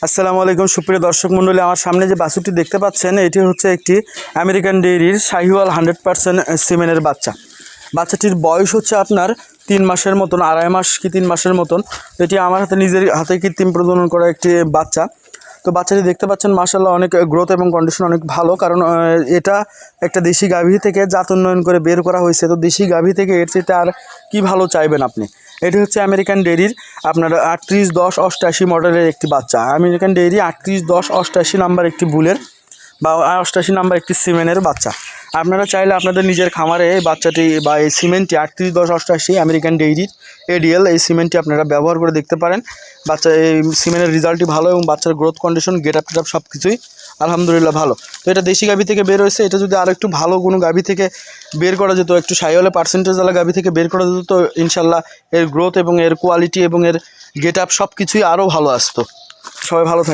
আসসালামু আলাইকুম সুপ্রিয় দর্শক মণ্ডলী, আমার সামনে যে বাছুরটি দেখতে পাচ্ছেন এটি হচ্ছে একটি আমেরিকান ডেইরির শাহিওয়াল 100% সিমেনের বাচ্চা। বাচ্চাটির বয়স হচ্ছে আপনার 3 মাসের মতন, 2.5 মাস কি 3 মাসের মতন। এটি আমার নিজের হাতে কৃত্রিম প্রজনন করা একটি বাচ্চা। তো বাচ্চাটি দেখতে পাচ্ছেন মাশাআল্লাহ অনেক গ্রোথ এবং কন্ডিশন অনেক ভালো, কারণ এটা একটা দেশি গাভী থেকে জাত উন্নয়ন করে বের করা হয়েছে। তো দেশি গাভী থেকে এর চেয়ে আর কি ভালো চাইবেন আপনি। এটি হচ্ছে আমেরিকান ডেইরির আপনার 381088 মডেলের একটি বাচ্চা। আমেরিকান ডেইরি 381088 নাম্বার একটি বুলের বা 88 নাম্বার একটি সিমেনের বাচ্চা। আপনারা চাইলে আপনাদের নিজের খামারে এই বাচ্চাটি বা এই সিমেন্টটি 381088 আমেরিকান ডেইরির এডিএল এই সিমেন্টটি আপনারা ব্যবহার করে দেখতে পারেন। বাচ্চা এই সিমেন্টের রেজাল্টই ভালো এবং বাচ্চার গ্রোথ কন্ডিশন গেট আপ সব কিছুই আলহামদুলিল্লাহ ভালো। তো এটা দেশি গাভী থেকে বের হয়েছে। এটা যদি আর একটু ভালো কোনো গাভী থেকে বের করা যেত, একটু শাহিওয়ালের পার্সেন্টেজওয়ালা গাভী থেকে বের করা যেত, তো ইনশাল্লাহ এর গ্রোথ এবং এর কোয়ালিটি এবং এর গেট আপ সব কিছুই আরও ভালো আসতো। সবাই ভালো থাকবে।